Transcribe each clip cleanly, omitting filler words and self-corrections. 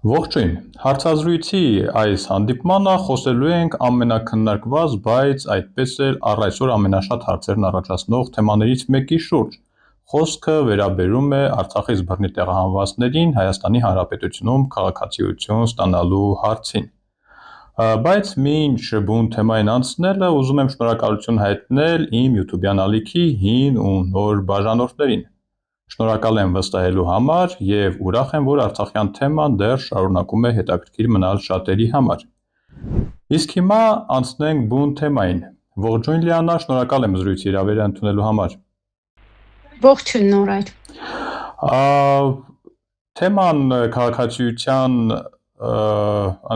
Ողջույն, հարցազրույցի այս հանդիպմանը խոսելու ենք ամենաքննարկված, բայց այդպես էլ առ այսօր ամենաշատ հարցերն առաջացնող թեմաներից մեկի շուրջ։ Խոսքը վերաբերում է Արցախից բռնի տեղահանվածներին Հայաստանի Հանրապետությունում քաղաքացիություն ստանալու հարցին։ Բայց մինչ բուն թեմային անցնելը, ուզում եմ շնորհակալություն հայտնել իմ YouTube-յան ալիքի հին ու նոր բաժանորդներին։ Շնորհակալ եմ վստահելու համար եւ ուրախ եմ, որ Արցախյան թեման դեռ շարունակում է հետաքրքիր մնալ շատերի համար։ Իսկ հիմա անցնենք բուն թեմային։ Ողջույն Լիանա, շնորհակալ եմ զրույցի հրավերը ընդունելու համար։ Ողջույն Նորայր։ Թեման քաղաքացիության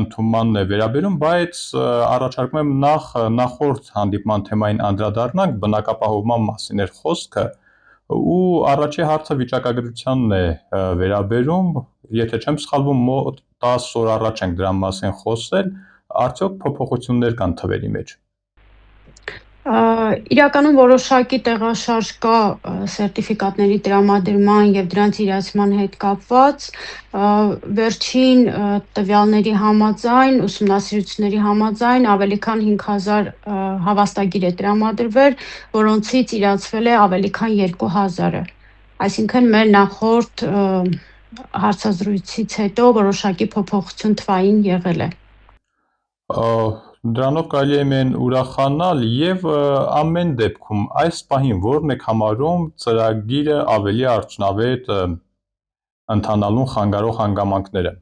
ընդունմանն է վերաբերում, բայց առաջարկում եմ նախորդ հանդիպման թեմային անդրադառնանք, բնակապահովման մասին էր խոսքը, ու առաջի հարցը վիճակագրությանն է վերաբերում, եթե չեմ սխալվում, մոտ 10 օր առաջ ենք դրա մասին խոսել, արդյոք փոփոխություններ կան թվերի մեջ։ Իրականում որոշակի տեղաշարժ կա սերտիֆիկատների տրամադրման եւ դրանց իրացման հետ կապված, վերջին տվյալների համաձայն, ուսումնասիրությունների համաձայն ավելի քան 5000 հավաստագիր է տրամադրվել, որոնցից իրացվել է ավելի քան 2000-ը։ Այսինքն մեր նախորդ հարցազրույցից հետո որոշակի փոփոխություն թվային եղել է։ Դրանով կարելի է միայն ուրախանալ եւ ամեն դեպքում այս պահին որն եք համարում ծրագիրը ավելի արդյունավետ ընթանալուն խանգարող հանգամանքները։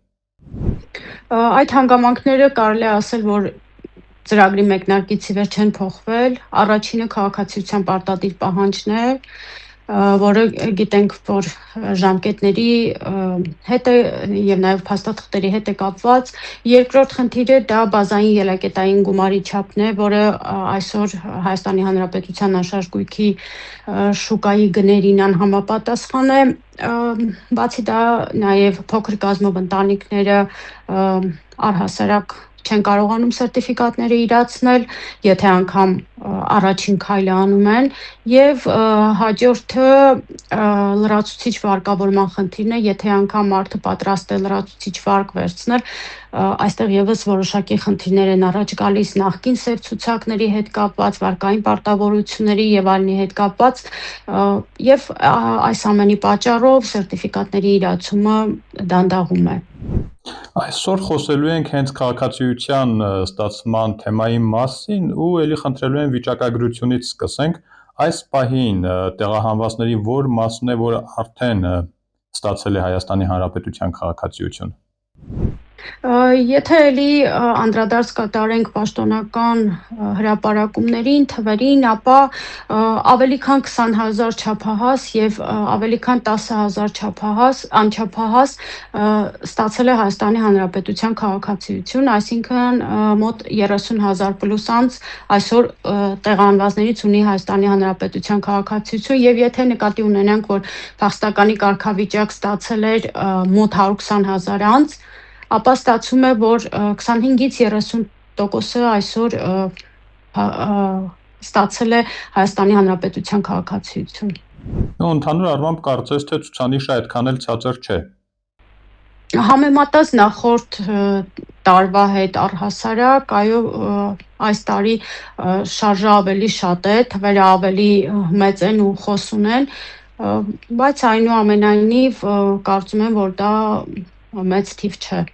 Այդ հանգամանքները կարելի է ասել, որ ծրագրի մեկնարկից ի վեր չեն փոխվել։ Առաջինը քաղաքացիության պարտադիր պահանջն է, որը գիտենք, որ ժամկետների հետ է եւ նաեւ փաստաթղթերի հետ է կապված։ Երկրորդ խնդիրը դա բազային ելակետային գումարի չափն է, որը այսօր Հայաստանի Հանրապետության անշարժ գույքի շուկայի գներին անհամապատասխան է։ Բացի դա նաեւ փոքր կազմով ընտանիքները առհասարակ չեն կարողանում սերտիֆիկատները իրացնել, եթե անգամ առաջին քայլը անում են, եւ հաջորդը լրացուցիչ վարկավորման խնդիրն է, եթե անգամ մարդը պատրաստ է լրացուցիչ վարկ վերցնել, այստեղ եւս որոշակի խնդիրներ են առաջ գալիս նախկին սև ցուցակների հետ կապված, վարկային պարտավորությունների եւ այլնի հետ կապված, եւ այս ամենի պատճառով սերտիֆիկատների իրացումը դանդաղում է։ Այսօր խոսելու ենք հենց քաղաքացիության ստացման թեմայի մասին ու ելի խնդրելու եմ վիճակագրությունից սկսենք։ Այս պահին տեղահանվածների որ մասն է, որ արդեն ստացել է Հայաստանի Հանրապետության քաղաքացիություն։ Եթե էլի անդրադարձ կատարենք պաշտոնական հրապարակումներին, թվերին, ապա ավելի քան 20000 չափահաս եւ ավելի քան 10000 անչափահաս ստացել է Հայաստանի Հանրապետության քաղաքացիություն, այսինքն մոտ 30000 պլյուս անձ այսօր տեղահանվածներից ունի Հայաստանի Հանրապետության քաղաքացիություն, եւ եթե նկատի ունենանք, որ փախստականի կարգավիճակ ստացել էր մոտ 120000 անձ, ապա ստացվում է, որ 25-ից 30%-ը այսօր ստացել է Հայաստանի Հանրապետության քաղաքացիություն։ Ընդհանուր առմամբ կարծես թե ցուցանիշը այդքան էլ ցածր չէ։ Համեմատած նախորդ տարվա հետ առհասարակ, այո, այս տարի շարժը ավելի շատ է, թվերը ավելի մեծ են ու խոսուն են, բայց այնուամենայնիվ կարծում եմ, որ դա մեծ թիվ չէ։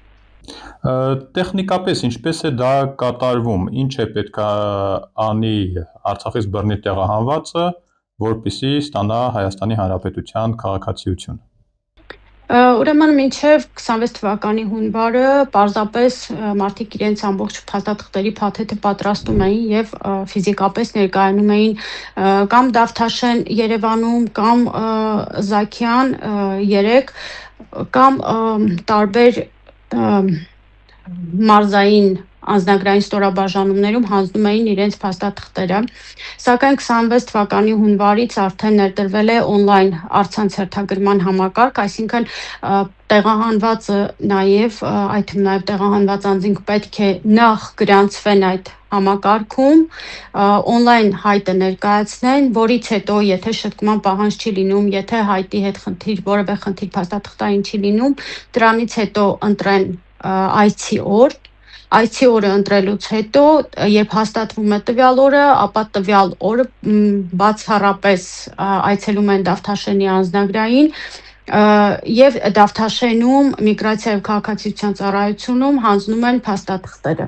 Տեխնիկապես ինչպես է դա կատարվում, ինչ է պետք է անի Արցախից բռնի տեղահանվածը, որպեսզի ստանա Հայաստանի Հանրապետության քաղաքացիություն։ Ուրեմն մինչև 26 թվականի հունվարը պարզապես մարդիկ իրենց ամբողջ փաստաթղթերի փաթեթը պատրաստում էին եւ ֆիզիկապես ներկայանում էին կամ Դավթաշեն Երևանում, կամ Զաքյան 3, կամ տարբեր մարզային անձնագրային ստորաբաժանումներում հանձնում էին իրենց փաստաթղթերը, սակայն 26 թվականի հունվարից արդեն ներդրվել է on-line առցանց հերթագրման համակարգ, այսինքն տեղահանվածը նաև այդ թվում նաև տեղահանված անձինք պետք է նախ գրանցվեն այդ համակարգում, on-line հայտը ներկայացնեն, որից հետո, եթե շտկման պահանջ չի լինում, եթե հայտի հետ որևէ խնդիր փաստաթղթային չի լինում, դրանից հետո ընտրեն այցի օր, այցի օրը ընտրելուց հետո, երբ հաստատվում է տվյալ օրը, ապա տվյալ օրը բացառապես այցելում են Դավթաշենի անձնագրային եւ Դավթաշենում միգրացիա եւ քաղաքացիության ծառայությունում հանձնում են փաստաթղթերը։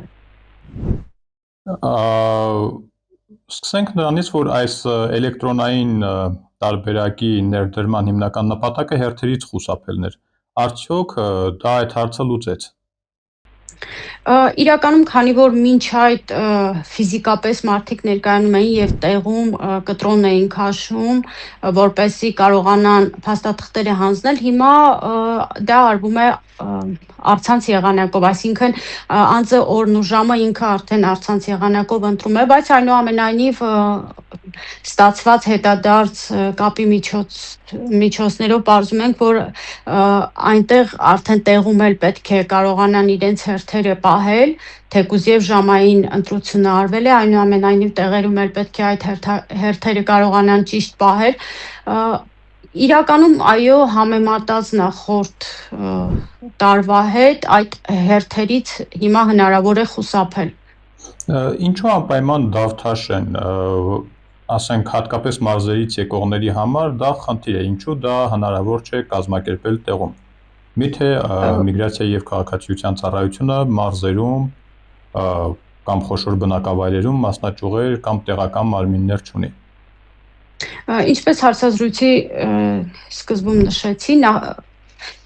Սկսենք նրանից, որ այս էլեկտրոնային տարբերակի ներդրման հիմնական նպատակը հերթերից խուսափելն էր։ Արդյոք դա այդ հարցը լուծեց։ Իրականում, քանի որ մինչ այդ ֆիզիկապես մարդիկ ներկայանում էին եւ տեղում կտրոն էին քաշում, որպեսզի կարողանան փաստաթղթերը հանձնել, հիմա դա արվում է առցանց եղանակով, այսինքն անձը օրն ու ժամը ինքը արդեն առցանց եղանակով ընտրում է, բայց այնուամենայնիվ ստացված հետադարձ կապի միջոցներով պարզում ենք, որ այնտեղ արդեն տեղում էլ պետք է կարողանան իրենց հերթերը պահել, թեկուզ եւ ժամային ընտրությունը արվել է, այնուամենայնիվ տեղերում էլ պետք է այդ հերթերը կարողանան ճիշտ պահել։ Իրականում, այո, համեմատած նախորդ տարվա հետ այդ հերթերից հիմա հնարավոր է խուսափել։ Ինչու անպայման Դավթաշեն, ասենք հատկապես մարզերից եկողների համար դա խնդիր է, ինչու դա հնարավոր չէ կազմակերպել տեղում։ Միթե միգրացիայի եւ քաղաքացիության ծառայությունը մարզերում կամ խոշոր բնակավայրերում մասնաճյուղեր կամ տեղական մարմիններ չունի։ Ինչպես հարցազրույցի սկզբում նշեցի,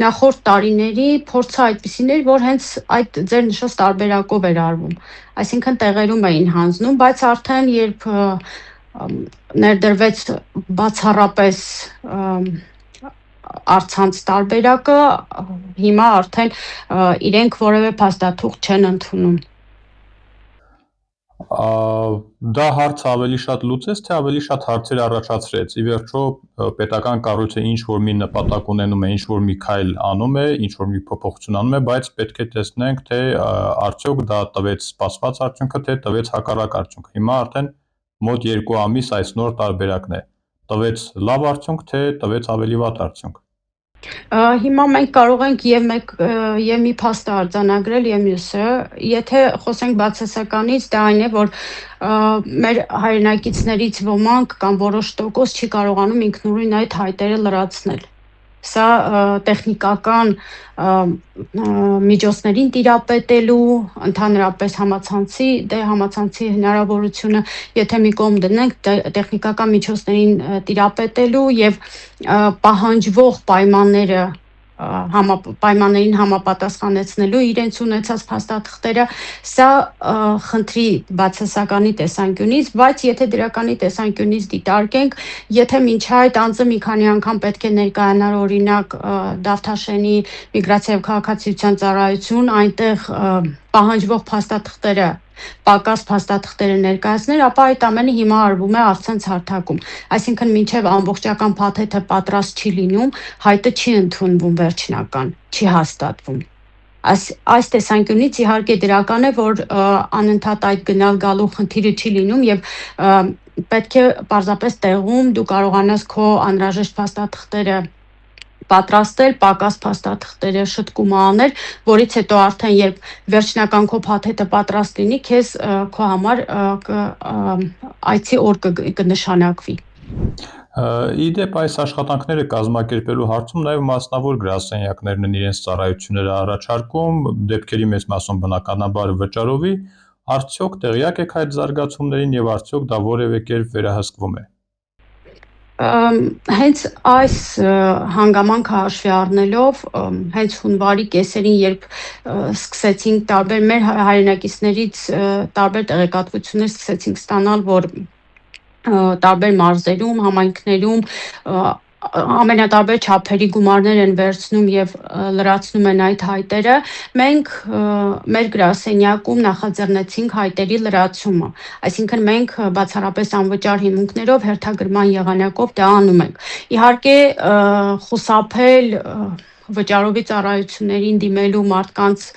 նախորդ տարիների փորձը այդպիսին էր, որ հենց այդ ձեր նշած տարբերակով էր արվում, այսինքն տեղերում էին հանձնում, բայց արդեն երբ ներդրվեց բացառապես առցանց տարբերակը, հիմա արդեն իրենք որևէ փաստաթուղթ չեն ընդունում։ Դա հարցը ավելի շատ լուծեց, թե ավելի շատ հարցեր առաջացրեց։ Ի վերջո պետական կառույցը ինչ որ մի նպատակ ունենում է, ինչ որ մի քայլ անում է, ինչ որ մի փոփոխություն անում է, բայց պետք է տեսնենք, թե արդյոք դա տվեց սպասված արդյունքը, թե տվեց հակառակ արդյունք։ Հիմա արդեն մոտ 2 ամիս այս նոր տարբերակն է։ Տվեց լավ արդյունք, թե տվեց ավելի վատ արդյունք։ Հիմա մենք կարող ենք եւ մի փաստ արձանագրել եւ մյուսը, եթե խոսենք բացասականից, դա այն է, որ մեր հայրենակիցներից ոմանք կամ որոշ տոկոս չի կարողանում ինքնուրույն այդ հայտերը լրացնել։ Սա տեխնիկական միջոցներին տիրապետելու, ընդհանրապես համացանցի հնարավորությունը, եթե մի կողմ դնենք, տեխնիկական միջոցներին տիրապետելու եւ պահանջվող պայմաններին համապատասխանեցնելու իրենց ունեցած փաստաթղթերը, սա խնդրի բացասականի տեսանկյունից, բայց եթե դրականի տեսանկյունից դիտարկենք, եթե մինչ այդ անձը մի քանի անգամ պետք է ներկայանար օրինակ Դավթաշենի միգրացիա եւ քաղաքացիության ծառայություն, այնտեղ պահանջվող փաստաթղթերը պակաս փաստաթղթերը ներկայացներ, ապա այդ ամենը հիմա արվում է առցանց հարթակում, այսինքն մինչև ամբողջական փաթեթը պատրաստ չի լինում, հայտը չի ընդունվում վերջնական, չի հաստատվում։ Այս տեսանկյունից իհարկե դրական է, որ անընդհատ այդ գնալ գալու խնդիրը չի լինում եւ պետք է պարզապես տեղում դու կարողանաս քո անհրաժեշտ փաստաթղթերը պատրաստել, պակաս փաստաթղթերը շտկումը անել, որից հետո արդեն երբ վերջնական քո փաթեթը պատրաստ լինի, քեզ քո համար այցի օր կնշանակվի։ Իդեպ այս աշխատանքները կազմակերպելու հարցում նաև մասնավոր գրասենյակներն են իրենց ծառայությունները առաջարկում, դեպքերի մեծ մասում բնականաբար վճարովի, արդյոք տեղյակ եք այդ զարգացումներին եւ արդյոք դա որևէ կերպ վերահսկվում է։ Հենց այս հանգամանքը հաշվի առնելով, հենց հունվարի կեսերին, երբ սկսեցինք մեր հայրենակիցներից տարբեր տեղեկատվություններ սկսեցինք ստանալ, որ տարբեր մարզերում, համայնքներում ամենատարբեր չափերի գումարներ են վերցնում եւ լրացնում են այդ հայտերը, մենք մեր գրասենյակում նախաձեռնեցինք հայտերի լրացումը, այսինքն մենք բացառապես անվճար հիմունքներով հերթագրման եղանակով դա անում ենք։ Իհարկե խուսափել վճարովի ծառայություններին դիմելու մարդկանց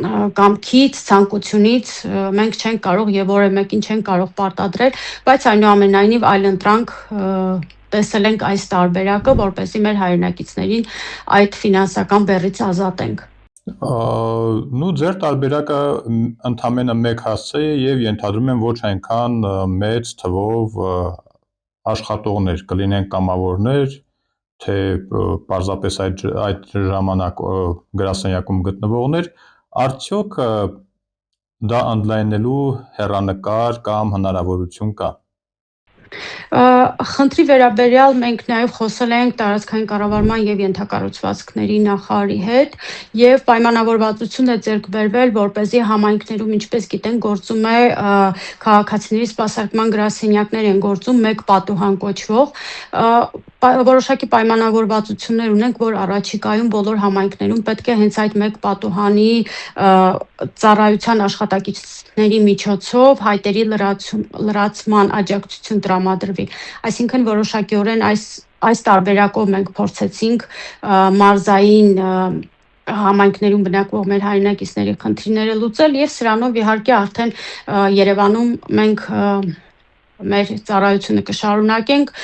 կամքից, ցանկությունից մենք չենք կարող եւ որևէ մեկին չենք կարող պարտադրել, բայց այնուամենայնիվ այլընտրանք տեսել ենք այս տարբերակը, որպեսզի մեր հայրենակիցներին այդ ֆինանսական բեռից ազատենք։ Նու ձեր տարբերակը ընդամենը մեկ հասցե է եւ ենթադրում եմ ոչ այնքան մեծ թվով աշխատողներ կլինեն կամավորներ, թե պարզապես այդ ժամանակ գրասենյակում գտնվողներ, արդյոք դա ընդլայնելու հեռանկար կամ հնարավորություն կա։ Խնդրի վերաբերյալ մենք նաև խոսել ենք տարածքային կառավարման եւ ենթակառուցվածքների նախարարի հետ եւ պայմանավորվածություն է ձեռք բերվել, որպեսզի համայնքներում, ինչպես գիտեն, գործում է քաղաքացիների սպասարկման գրասենյակներ են գործում մեկ պատուհան կոչվող, որոշակի պայմանավորվածություններ ունենք, որ առաջիկայում բոլոր համայնքներում պետք է հենց այդ մեկ պատուհանի ծառայության աշխատակիցների միջոցով հայտերի լրացման աջակցություն տրամադրվի։ Այսինքն որոշակիորեն այս տարբերակով մենք փորձեցինք մարզային համայնքներում բնակվող մեր հայրենակիցների խնդիրները լուծել եւ սրանով իհարկե արդեն Երևանում մենք մեր ծառայությունը կշարունակենք,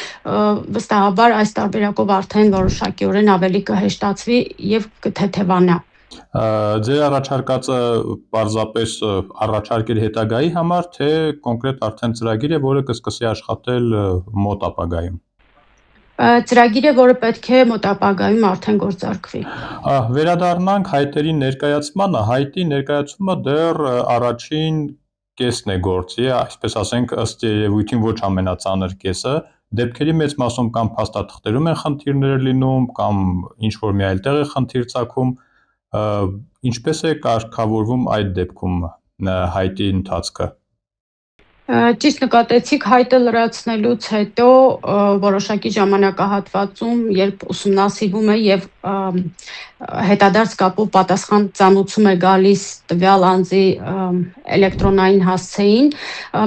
վստահաբար այս տարբերակով արդեն որոշակիորեն ավելի կհեշտացվի եւ կթեթևանա։ Ձեր առաջարկածը պարզապես առաջարկ էր հետագայի համար, թե կոնկրետ արդեն ծրագիր է, որը կսկսի աշխատել մոտ ապագայում։ Ծրագիր է, որը պետք է մոտ ապագայում արդեն գործարկվի։ Վերադառնանք հայտերի ներկայացմանը, հայտի ներկայացումը դեռ առաջին կեսն է գործի, այսպես ասենք ըստ երևույթին ոչ ամենածանր կեսը, դեպքերի մեծ մասում կամ փաստաթղթերում են խնդիրներ լինում, կամ ինչ-որ մի այլ տեղ է խնդիր ծագում, ինչպես է կարգավորվում այդ դեպքում հայտի ընթացքը։ Ճիշտ նկատեցիք, հայտը լրացնելուց հետո որոշակի ժամանակահատվածում, երբ ուսումնասիրվում է եւ հետադարձ կապով պատասխան ծանուցում է գալիս տվյալ անձի էլեկտրոնային հասցեին,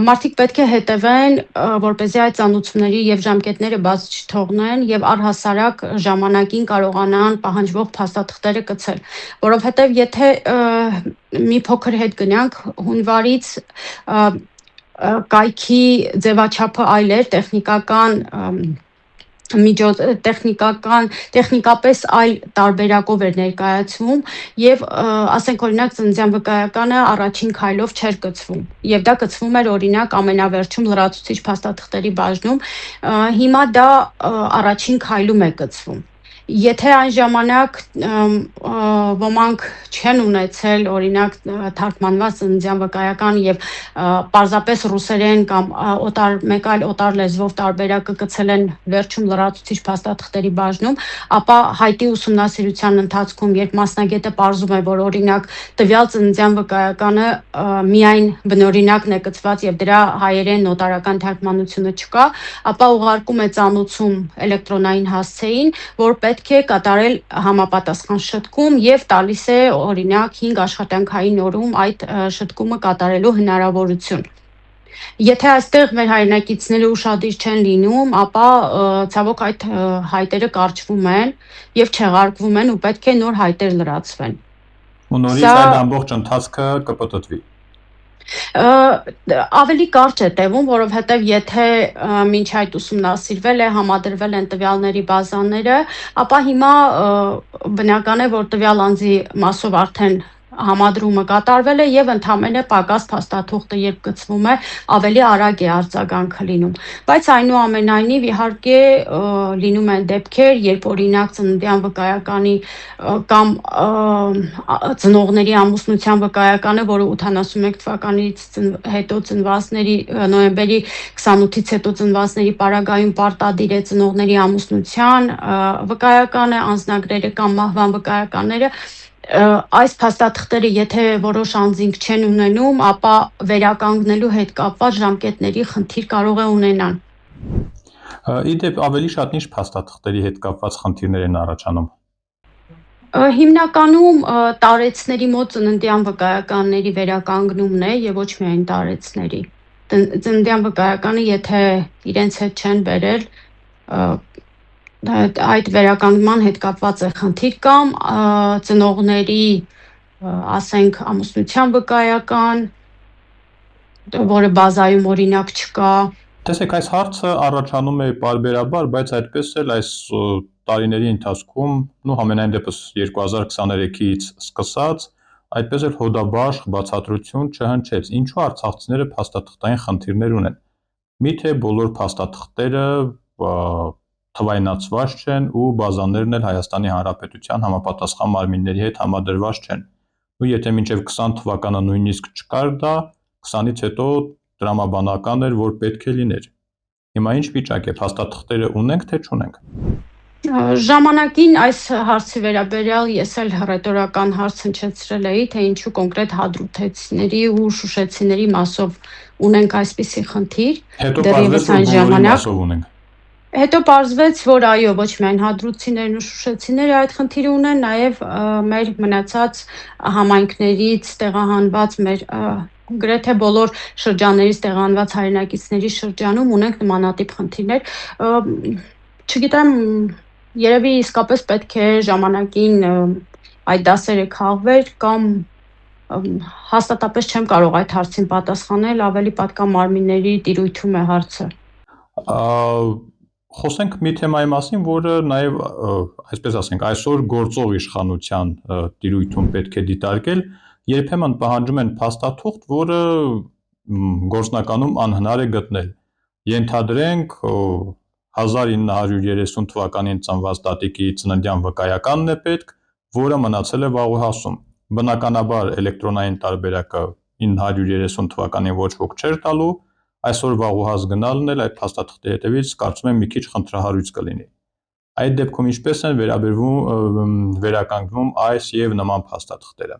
մարդիկ պետք է հետևեն, որպեսզի այդ ծանուցումների եւ ժամկետները բաց չթողնեն եւ առհասարակ ժամանակին կարողանան պահանջվող փաստաթղթերը կցել, որովհետեւ եթե մի փոքր հետ գնանք հունվարից կայքի ձևաչափը այլ էր, տեխնիկապես այլ տարբերակով էր ներկայացվում եւ ասենք օրինակ ծննդյան վկայականը առաջին քայլով չէր կցվում եւ դա կցվում էր օրինակ ամենավերջում լրացուցիչ փաստաթղթերի բաժնում, հիմա դա առաջին քայլում է կցվում։ Եթե այն ժամանակ ոմանք չեն ունեցել օրինակ թարգմանված ծննդյան վկայական եւ պարզապես ռուսերեն կամ մեկ այլ օտար լեզվով տարբերակը կցել են վերջում լրացուցիչ փաստաթղթերի բաժնում, ապա հայտի ուսումնասիրության ընթացքում, երբ մասնագետը պարզում է, որ օրինակ տվյալ ծննդյան վկայականը միայն բնօրինակն է կցված եւ դրա հայերեն նոտարական թարգմանությունը չկա, ապա ուղարկում է ծանուցում էլեկտրոնային հասցեին, որ պետք է կատարել համապատասխան շտկում եւ տալիս է օրինակ 5 աշխատանքային օրում այդ շտկումը կատարելու հնարավորություն։ Եթե այստեղ մեր հայրենակիցները ուշադիր չեն լինում, ապա ցավոք այդ հայտերը կարճվում են եւ չեղարկվում են ու պետք է նոր հայտեր լրացվեն։ Ու նորից այդ ամբողջ ընթացքը կպտտվի։ Ավելի կարճ է տևում, որովհետև եթե մինչ այդ ուսումնասիրվել է, համադրվել են տվյալների բազաները, ապա հիմա բնական է, որ տվյալ անձի մասով արդեն համադրումը կատարվել է եւ ընդհանրապես պակաս փաստաթուղթը երբ գծվում է, ավելի արագ է արձագանքը լինում։ Բայց այնուամենայնիվ իհարկե լինում են դեպքեր, երբ օրինակ ծննդյան վկայականի կամ ծնողների ամուսնության վկայականը, որը 81 թվականից հետո ծնվածների նոյեմբերի 28-ից հետո ծնվածների պարագայում պարտադիր է ծնողների ամուսնության վկայականը, անձնագրերը կամ մահվան վկայականները, այս փաստաթղթերը եթե որոշ անձինք չեն ունենում, ապա վերականգնելու հետ կապված ժամկետների խնդիր կարող է ունենան։ Իդեպ ավելի շատ ինչ փաստաթղթերի հետ կապված խնդիրներ են առաջանում։ Հիմնականում տարեցների մոտ ծննդյան վկայականների վերականգնումն է եւ ոչ միայն տարեցների։ Ծննդյան վկայականը, եթե իրենց հետ չեն բերել, այդ վերականգնման հետ կապված է խնդիր կամ ծնողների, ասենք, ամուսնության վկայական, որը բազայում օրինակ չկա։ Տեսեք, այս հարցը առաջանում է պարբերաբար, բայց այդպես էլ այս տարիների ընթացքում, համենայն դեպս 2023-ից սկսած, այդպես էլ հոդաբաշխ բացատրություն չհնչեց, ինչու արցախցիները փաստաթղթային խնդիրներ ունեն։ Միթե բոլոր փաստաթղթերը թվայնացված չեն ու բազաներն էլ Հայաստանի Հանրապետության համապատասխան մարմինների հետ համադրված չեն։ Ու եթե մինչև 20 թվականը նույնիսկ չկար դա, 20-ից հետո տրամաբանական էր, որ պետք է լիներ։ Հիմա ինչ վիճակ է, փաստաթղթերը ունենք, թե չունենք։ Ժամանակին այս հարցի վերաբերյալ ես էլ հռետորական հարց հնչեցրել էի, թե ինչու կոնկրետ հադրութեցիների ու շուշեցիների մասով ունենք այսպիսի խնդիր։ Հետո պարզվեց, որ բոլորի մասով ունենք։ Հետո պարզվեց, որ այո, ոչ միայն հադրութիներն ու շուշեցիները այդ խնդիրը ունեն, նաև մեր մնացած համայնքներից տեղահանված մեր գրեթե բոլոր շրջաններից տեղահանված հայրենակիցների շրջանում ունենք նմանատիպ խնդիրներ։ Չգիտեմ, երևի իսկապես պետք է ժամանակին այդ դասերը քաղվեր կամ հաստատապես չեմ կարող այդ հարցին պատասխանել, ավելի պատկամարմինների տիրույթում է հարցը։ Խոսենք մի թեմայի մասին, որը նաև, այսպես ասենք, այսօր գործող իշխանության տիրույթում պետք է դիտարկել, երբեմն պահանջում են փաստաթուղթ, որը գործնականում անհնար է գտնել։ Ենթադրենք 1930 թվականին ծնված տատիկի ծննդյան վկայականն է պետք, որը մնացել է Վաղուհասում։ Բնականաբար էլեկտրոնային տարբերակը 930 թվականին ոչ ոք չէր տալու, այսօր Վաղուհաս գնալն էլ այդ փաստաթղթի հետևից կարծում եմ մի քիչ խնդրահարույց կլինի։ Այդ դեպքում ինչպես են վերականգնվում այս եւ նման փաստաթղթերը։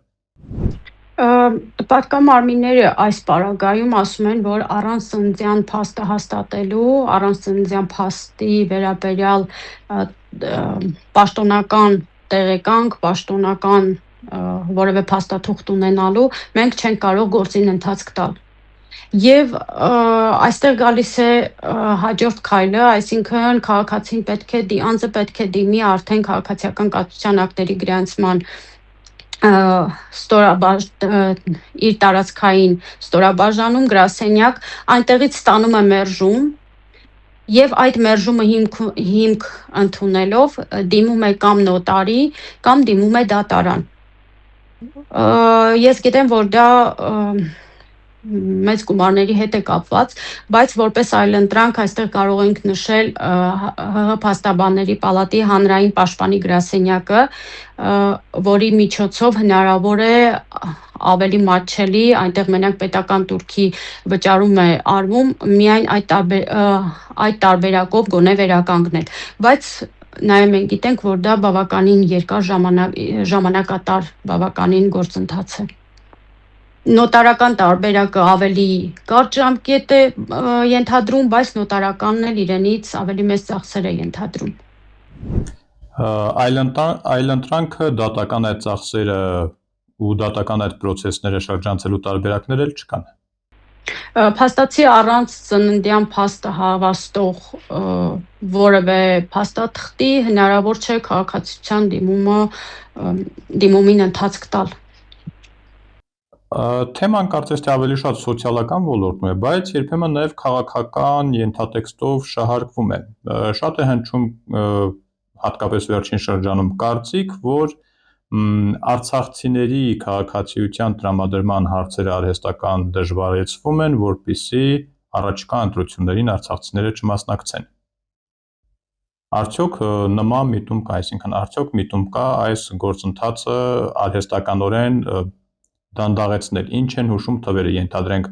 Պատկամարմինները այս պարագայում ասում են, որ առանց ծննդյան փաստը հաստատելու, առանց ծննդյան փաստի վերաբերյալ պաշտոնական տեղեկանք, պաշտոնական որևէ փաստաթուղթ ունենալու, մենք չենք կարող գործին ընթացք տալ։ Եվ այստեղ գալիս է հաջորդ քայլը, այսինքն քաղաքացին անձը պետք է դիմի արդեն քաղաքացիական կաթության ակտերի գրանցման իր տարածքային ստորաբաժանում գրասենյակ, այնտեղից ստանում է մերժում եւ այդ մերժումը հիմք ընդունելով դիմում է կամ նոտարի, կամ դիմում է դատարան։ Ես գիտեմ, որ դա մեծ գումարների հետ է կապված, բայց որպես այլընտրանք այստեղ կարող ենք նշել ՀՀ փաստաբանների պալատի հանրային պաշտպանի գրասենյակը, որի միջոցով հնարավոր է ավելի մատչելի, այնտեղ մենակ պետական տուրքի վճարում է արվում, միայն այդ տարբերակով գոնե վերականգնել, բայց նաև մենք գիտենք, որ դա բավականին երկար ժամանակատար բավականին գործընթաց է։ Նոտարական տարբերակը ավելի կարճ ժամկետ է ենթադրում, բայց նոտարականն էլ իրենից ավելի մեծ ծախսեր է ենթադրում։ Այլընտրանքը դատական այդ ծախսերը ու դատական այդ պրոցեսները շրջանցելու տարբերակներ էլ չկան։ Փաստացի առանց ծննդյան փաստը հավաստող որևէ փաստաթղթի հնարավոր չէ քաղաքացիության դիմումին ընթացք տալ։ Թեման կարծես թե ավելի շատ սոցիալական ոլորտում է, բայց երբեմն նաև քաղաքական ենթատեքստով շահարկվում է։ Շատ է հնչում հատկապես վերջին շրջանում կարծիք, որ արցախցիների քաղաքացիության տրամադրման հարցերը արհեստական դժվարեցվում են, որպեսզի առաջիկա ընտրություններին արցախցիները չմասնակցեն։ Արդյոք նման միտում կա, այսինքն արդյոք միտում կա այս գործընթացը արհեստականորեն դանդաղեցնել, ինչ են հուշում թվերը, ենթադրենք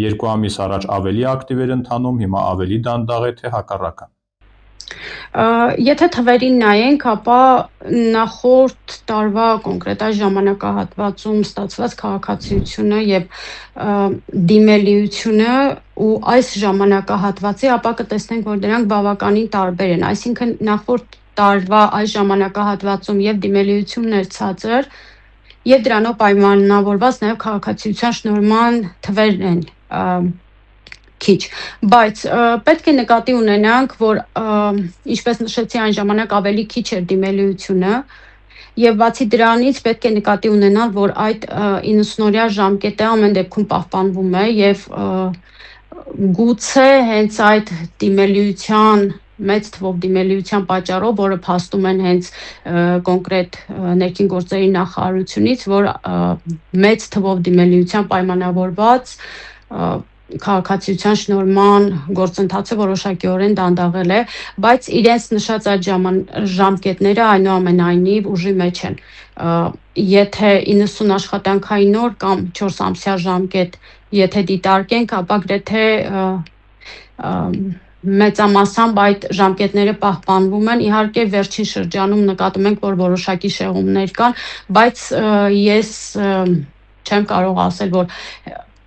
2 ամիս առաջ ավելի ակտիվ էր ընթանում, հիմա ավելի դանդաղ է, թե հակառակը։ Եթե թվերին նայենք, ապա նախորդ տարվա կոնկրետ այս ժամանակահատվածում ստացված քաղաքացիությունը եւ դիմելիությունը ու այս ժամանակահատվածի, ապա կտեսնենք, որ դրանք բավականին տարբեր են։ Այսինքն նախորդ տարվա այս ժամանակահատվածում եւ դիմելիությունն էր ցածր, եւ դրանով պայմանավորված նաեւ քաղաքացիության շնորհման թվերն են քիչ, բայց պետք է նկատի ունենանք, որ ինչպես նշեցի, այն ժամանակ ավելի քիչ էր դիմելիությունը եւ բացի դրանից պետք է նկատի ունենալ, որ այդ 90-օրյա ժամկետը ամեն դեպքում պահպանվում է եւ գուցե հենց այդ դիմելիության մեծ թվով դիմելիության պատճառով, որը փաստում են հենց կոնկրետ ներքին գործերի նախարարությունից, որ մեծ թվով դիմելիության պայմանավորված քաղաքացիության շնորհման գործընթացը որոշակիորեն դանդաղել է, բայց իրենց նշած այդ ժամկետները այնուամենայնիվ ուժի մեջ են։ Եթե 90 աշխատանքային օր կամ 4 ամսյա ժամկետ եթե դիտարկենք, ապա գրեթե մեծամասամբ այդ ժամկետները պահպանվում են։ Իհարկե վերջին շրջանում նկատում ենք, որ որոշակի շեղումներ կան, բայց ես չեմ կարող ասել, որ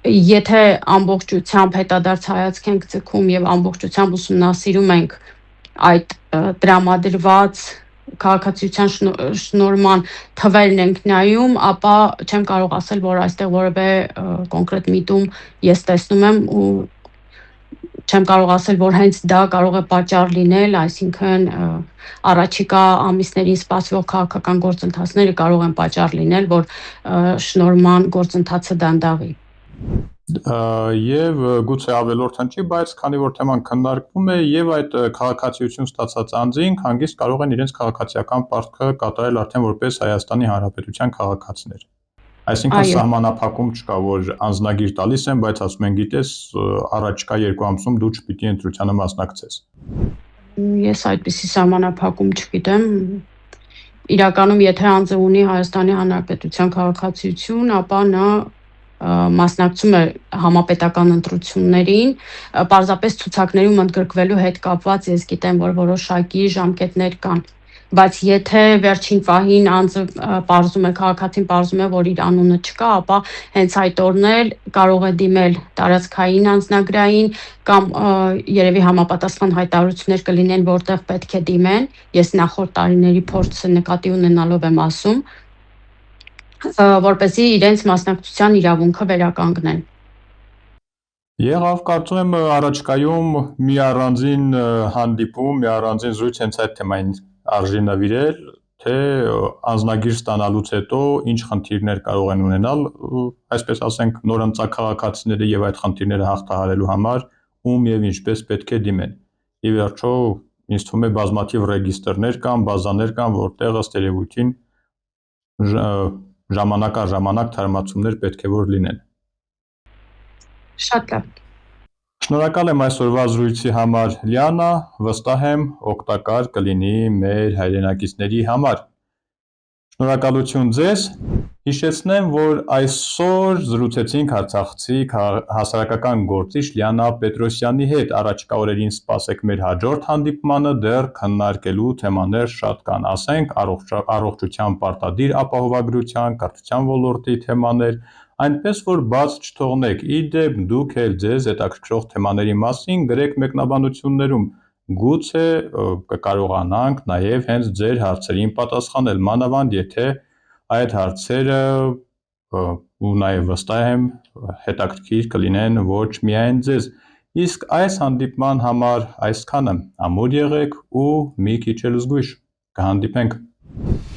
եթե ամբողջությամբ հետադարձ հայացք ենք ձգում եւ ամբողջությամբ ուսումնասիրում ենք այդ տրամադրված քաղաքացիության շնորհման թվերն ենք նայում, ապա չեմ կարող ասել, որ այստեղ որևէ կոնկրետ միտում ես տեսնում եմ ու չեմ կարող ասել, որ հենց դա կարող է պատճառ լինել, այսինքն առաջիկա ամիսներին սպասվող քաղաքական գործընթացները կարող են պատճառ լինել, որ շնորհման գործընթացը դանդաղի։ Եվ գուցե ավելորդ հնչի, բայց քանի որ թեման քննարկվում է եւ այդ քաղաքացիություն ստացած անձինք հանգիստ կարող են իրենց քաղաքացիական պարտքը կատարել արդեն որպես Հայաստանի Հանրապետության քաղաքացիներ։ Այսինքն սահմանափակում չկա, որ անձնագիր տալիս են, բայց ասում են, գիտես, առաջիկա 2 ամսում դու չպիտի ընտրությանը մասնակցես։ Ես այդպիսի սահմանափակում չգիտեմ։ Իրականում, եթե անձը ունի Հայաստանի Հանրապետության քաղաքացիություն, ապա նա մասնակցում է համապետական ընտրություններին, պարզապես ցուցակներում ընդգրկվելու հետ կապված ես գիտեմ, որ որոշակի ժամկետներ կան, բայց եթե վերջին պահին անձը պարզում է, քաղաքացին պարզում է, որ իր անունը չկա, ապա հենց այդ օրն էլ կարող է դիմել տարածքային անձնագրային կամ երևի համապատասխան հայտարարություններ կլինեն, որտեղ պետք է դիմեն, ես նախորդ տարիների փորձը նկատի ունենալով եմ ասում, որպեսզի իրենց մասնակցության իրավունքը վերականգնեն։ Եղավ, կարծում եմ առաջիկայում մի առանձին հանդիպում, մի առանձին զրույց հենց այդ թեմային արժի նվիրել, թե անձնագիր ստանալուց հետո ինչ խնդիրներ կարող են ունենալ, այսպես ասենք, նորընծա քաղաքացիները եւ այդ խնդիրները հաղթահարելու համար ում եւ ինչպես պետք է դիմեն։ Ի վերջո, ինձ թվում է բազմաթիվ ռեգիստրներ կան, բազաներ կան, որտեղ ըստ երևույթին ժամանակ առ ժամանակ թարմացումներ պետք է որ լինեն։ Շատ լավ։ Շնորհակալ եմ այսօրվա զրույցի համար, Լիանա, վստահ եմ օգտակար կլինի մեր հայրենակիցների համար։ Շնորհակալություն ձեզ։ Հիշեցնեմ, որ այսօր զրուցեցինք Արցախցի հասարակական գործիչ Լիանա Պետրոսյանի հետ։ Առաջիկա օրերին սպասեք մեր հաջորդ հանդիպմանը, դեռ քննարկելու թեմաներ շատ կան, ասենք առողջության պարտադիր ապահովագրության, կրթության ոլորտի թեմաներ, այնպես որ բաց չթողնեք։ Իդեպ դուք էլ ձեզ հետաքրքրող թեմաների մասին գրեք մեկնաբանություններում, գուցե կկարողանանք նաև հենց ձեր հարցերին պատասխանել, մանավանդ եթե այդ հարցերը ու նաև վստահ եմ հետաքրքիր կլինեն ոչ միայն ձեզ։ Իսկ այս հանդիպման համար այսքանը, ամուր եղեք ու մի քիչ էլ զգույշ, կհանդիպենք։